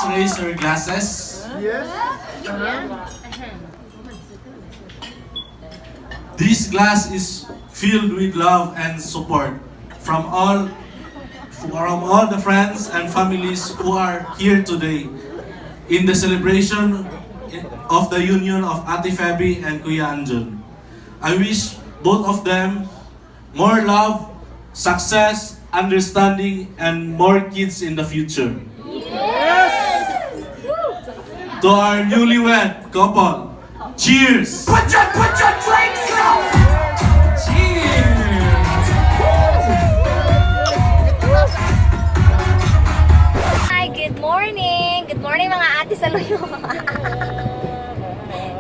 raise your glasses. Yes. This glass is filled with love and support from all the friends and families who are here today in the celebration of the union of Ate Feby and Kuya Anjun. I wish both of them more love, success, understanding, and more kids in the future. Yes. To our newlywed couple, cheers! Put your drinks up! Hi, good morning! Good morning mga ate sa luyo.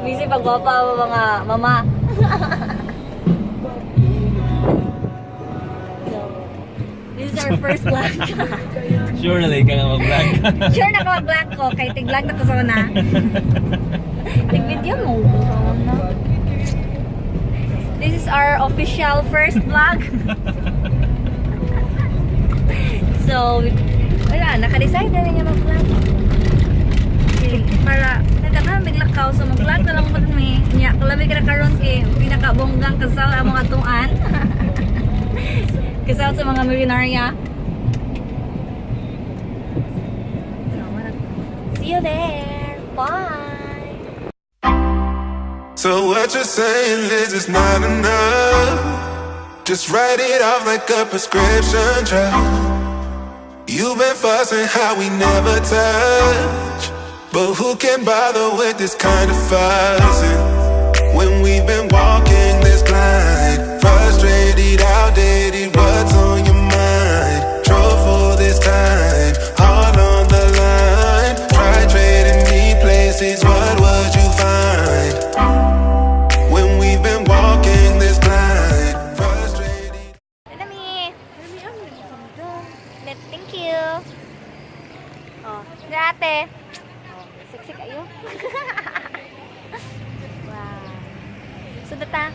Busy pagwapa mga mama. This is our first vlog. Sure na ka nga mag-vlog. Sure na ka mag-vlog ko, kay tig-vlog na ko sa una. Tig-video mo. This is our official first vlog. So, wala, naka-decide na niya mag-vlog. Para, nagkatahan biglakaw, so mag-vlog na lang po kami. Nya, kalabi ka na karoon kay pinakabonggang kasal ang mga tuan. Kasal sa mga milyonarya. See you there. Bye. So what you're saying is it's not enough. Just write it off like a prescription drug. You've been fussing how we never touch, but who can bother with this kind of fussing when we've been walking this line? Frustrated, outdated, what's on your mind? Drove for this time, all on the line. Try trading me places, what would you find? When we've been walking this line, frustrated. Dami. Thank you. Oh, ate. Oh, sexy kayo. Wow. Sudata.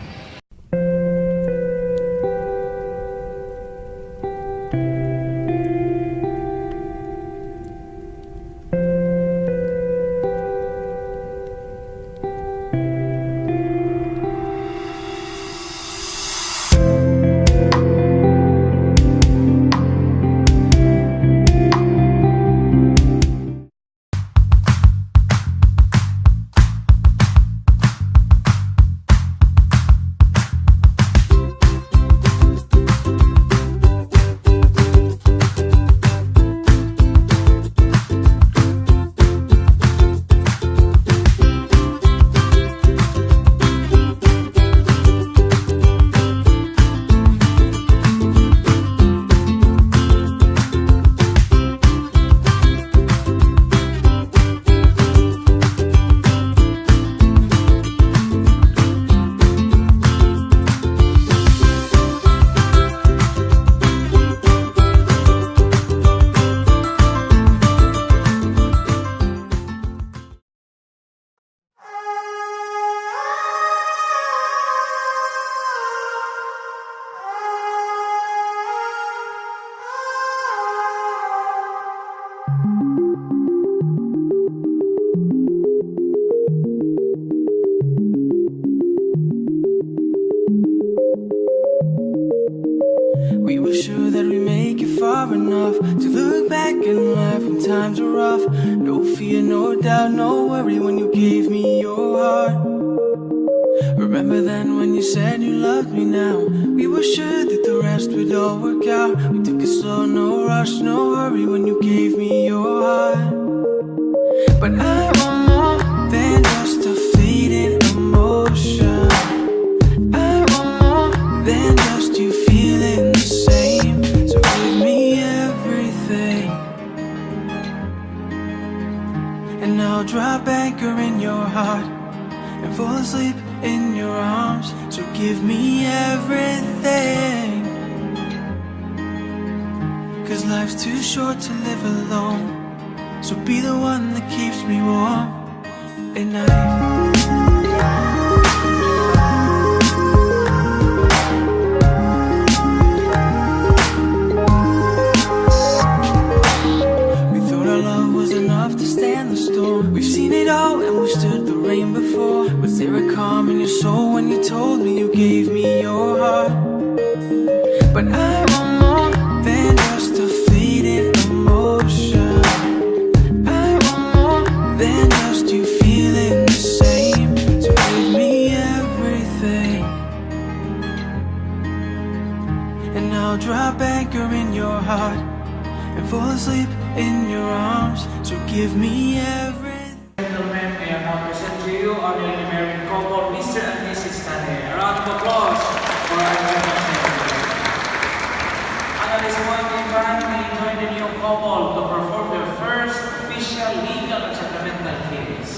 We were sure that we make it far enough to look back in life when times are rough. No fear, no doubt, no worry when you gave me your heart. Remember then when you said you loved me now? We were sure that the rest would all work out. We took it slow, no rush, no hurry when you gave me your heart. But I want more than just a fleeting emotion. I want more than just you feeling the same. So give me everything, and I'll drop anchor in your heart and fall asleep in your arms. So give me everything, 'cause life's too short to live alone. So be the one that keeps me warm at night. We thought our love was enough to stand the storm. We've seen it all and we've stood the rain before. Was there a calm in your soul when you told me you gave me your heart? But I want more than just a fleeting emotion. I want more than just you feeling the same. So give me everything, and I'll drop anchor in your heart and fall asleep in your arms. So give me everything. Gentlemen, may I now present to you our newly married couple, Mr. and Mrs. Tane. A round of applause for our wedding ceremony. And at this point in time, we join the new couple to perform their first official legal and sacramental kiss.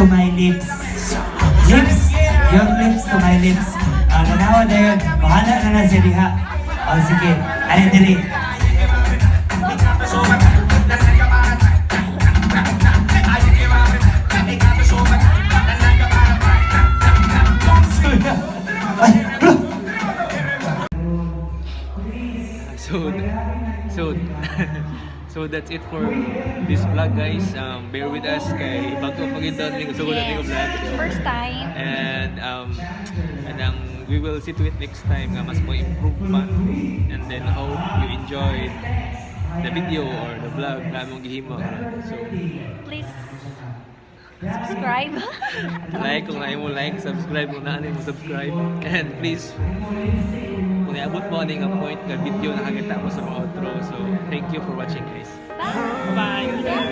To my lips. Lips. Your lips to my lips. Tanawa na yun. Bahala na na siya diha. O sige. Ay, diri. So that's it for this vlog, guys. Bear with us kay bago pagindon ning sugod nating vlog. First time. And we will see to it next time nga mas mo improve pa. And then hope you enjoyed the video or the vlog na among gihimo. So Please subscribe. like kung ayaw mo like, subscribe kung naan mo subscribe. And please kung iabot mo ning point nga video nakakita mo sa mga outro. So thank you for watching, guys. Bye. Bye.